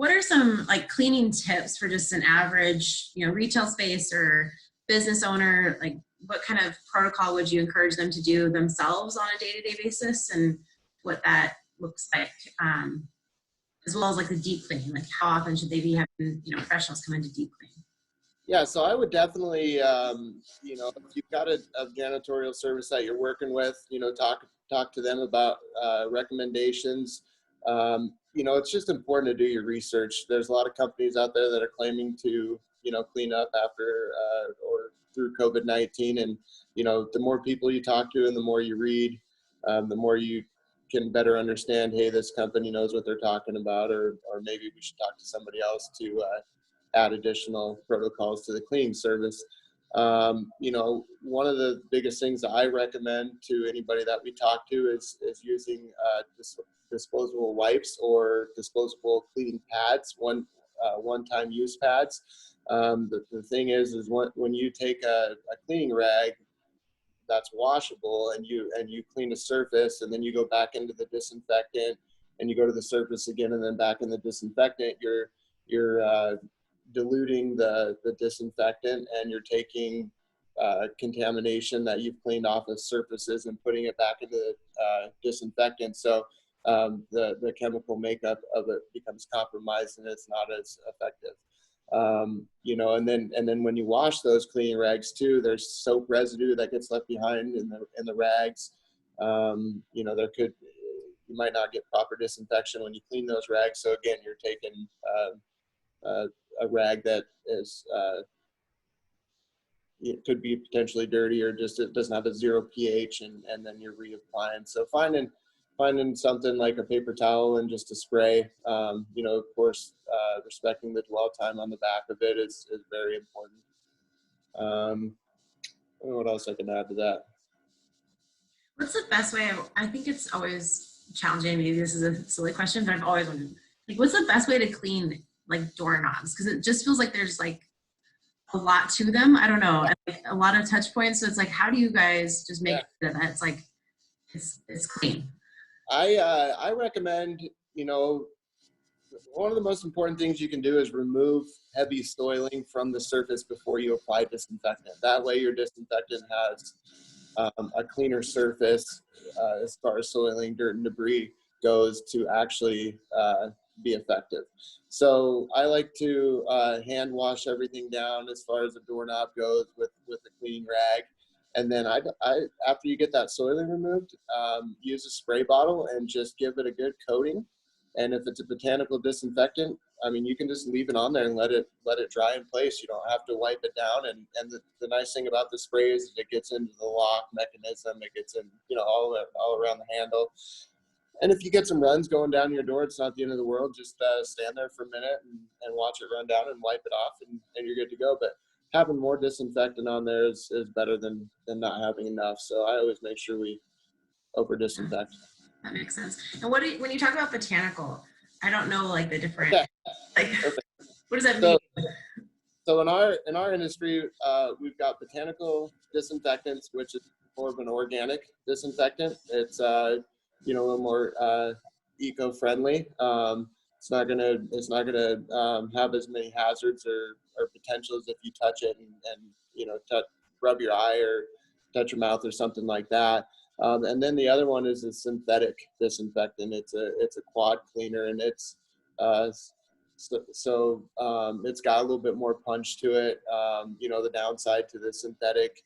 what are some like cleaning tips for just an average, retail space or business owner? Like what kind of protocol would you encourage them to do themselves on a day-to-day basis, and what that looks like, as well as like the deep cleaning, like how often should they be having, professionals come in to deep clean? Yeah, so I would definitely, if you've got a janitorial service that you're working with, talk to them about recommendations. It's just important to do your research. There's a lot of companies out there that are claiming to, clean up after or through COVID-19. And, the more people you talk to and the more you read, the more you can better understand, hey, this company knows what they're talking about, or maybe we should talk to somebody else to add additional protocols to the cleaning service. One of the biggest things that I recommend to anybody that we talk to is using disposable wipes or disposable cleaning pads, one-time use pads. The thing is when you take a cleaning rag that's washable and you clean a surface and then you go back into the disinfectant and you go to the surface again and then back in the disinfectant, you're diluting the disinfectant, and you're taking contamination that you've cleaned off of surfaces and putting it back into the disinfectant. So the chemical makeup of it becomes compromised and it's not as effective. And then when you wash those cleaning rags too, there's soap residue that gets left behind in the rags. You might not get proper disinfection when you clean those rags. So again, you're taking a rag that is it could be potentially dirty, or just it doesn't have a 0 pH, and then you're reapplying. So finding something like a paper towel and just a spray, of course, respecting the dwell time on the back of it is very important. I don't know what else I can add to that. What's the best way I think it's always challenging, maybe this is a silly question, but I've always wondered, like, what's the best way to clean like doorknobs? Because it just feels like there's like a lot to them. I don't know, like a lot of touch points. So it's like, how do you guys just make sure that it's like it's clean? I recommend, one of the most important things you can do is remove heavy soiling from the surface before you apply disinfectant. That way your disinfectant has a cleaner surface as far as soiling, dirt, and debris goes to actually be effective. So I like to hand wash everything down as far as the doorknob goes with a clean rag. And then I after you get that soiling removed, use a spray bottle and just give it a good coating. And if it's a botanical disinfectant, I mean, you can just leave it on there and let it dry in place. You don't have to wipe it down. And the nice thing about the spray is it gets into the lock mechanism. It gets in, all around the handle. And if you get some runs going down your door, it's not the end of the world. Just stand there for a minute and watch it run down and wipe it off, and you're good to go. But having more disinfectant on there is better than not having enough. So I always make sure we over disinfect. That makes sense. And when you talk about botanical, I don't know like the different, like, what does that mean? So in our industry, we've got botanical disinfectants, which is more of an organic disinfectant. It's a little more eco-friendly. It's not gonna have as many hazards or potentials if you touch it and rub your eye or touch your mouth or something like that. And then the other one is a synthetic disinfectant. It's a quad cleaner, and it's it's got a little bit more punch to it. The downside to the synthetic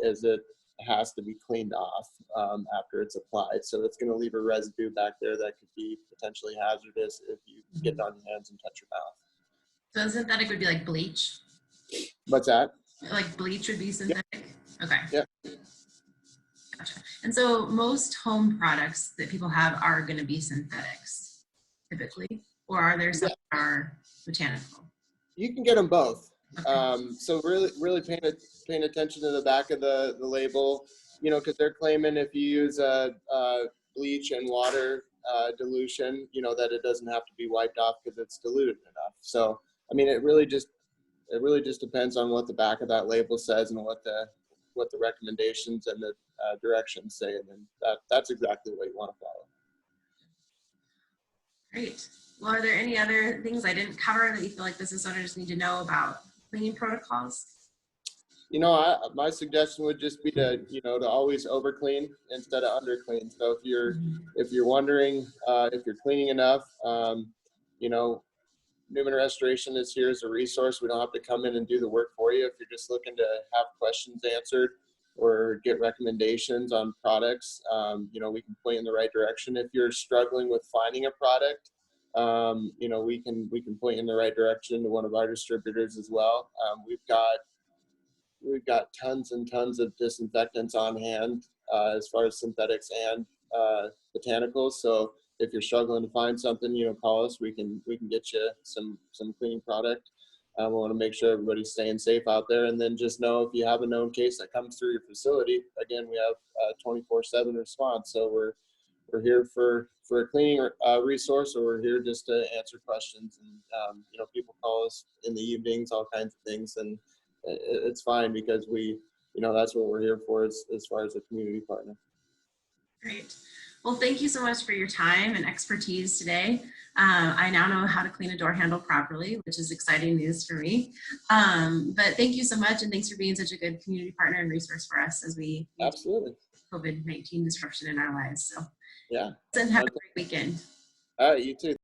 is it has to be cleaned off after it's applied. So it's going to leave a residue back there that could be potentially hazardous if you get it on your hands and touch your mouth. So synthetic would be like bleach? What's that? Like bleach would be synthetic? Yep. Okay. Yep. Gotcha. And so most home products that people have are going to be synthetics typically, or are there some that are botanical? You can get them both. Okay. So really paying attention to the back of the label, because they're claiming if you use bleach and water dilution, that it doesn't have to be wiped off because it's diluted enough. So, I mean, it really just depends on what the back of that label says and what the recommendations and the directions say, and then that's exactly what you want to follow. Great. Well, are there any other things I didn't cover that you feel like business owners need to know about cleaning protocols? My suggestion would just be to, to always over clean instead of under clean. So if you're wondering if you're cleaning enough, you know, Newman Restoration is here as a resource. We don't have to come in and do the work for you. If you're just looking to have questions answered or get recommendations on products, we can point you in the right direction. If you're struggling with finding a product, we can point you in the right direction to one of our distributors as well. We've got tons and tons of disinfectants on hand, as far as synthetics and botanicals. So if you're struggling to find something, call us. We can get you some cleaning product. We want to make sure everybody's staying safe out there. And then just know if you have a known case that comes through your facility, again, we have a 24/7 response. So we're here for a cleaning resource, or we're here just to answer questions. And people call us in the evenings, all kinds of things, and it's fine because that's what we're here for as far as a community partner. Great. Well, thank you so much for your time and expertise today. I now know how to clean a door handle properly, which is exciting news for me. But thank you so much, and thanks for being such a good community partner and resource for us as we Absolutely. COVID-19 disruption in our lives. So Yeah. and have a great weekend. All right, you too.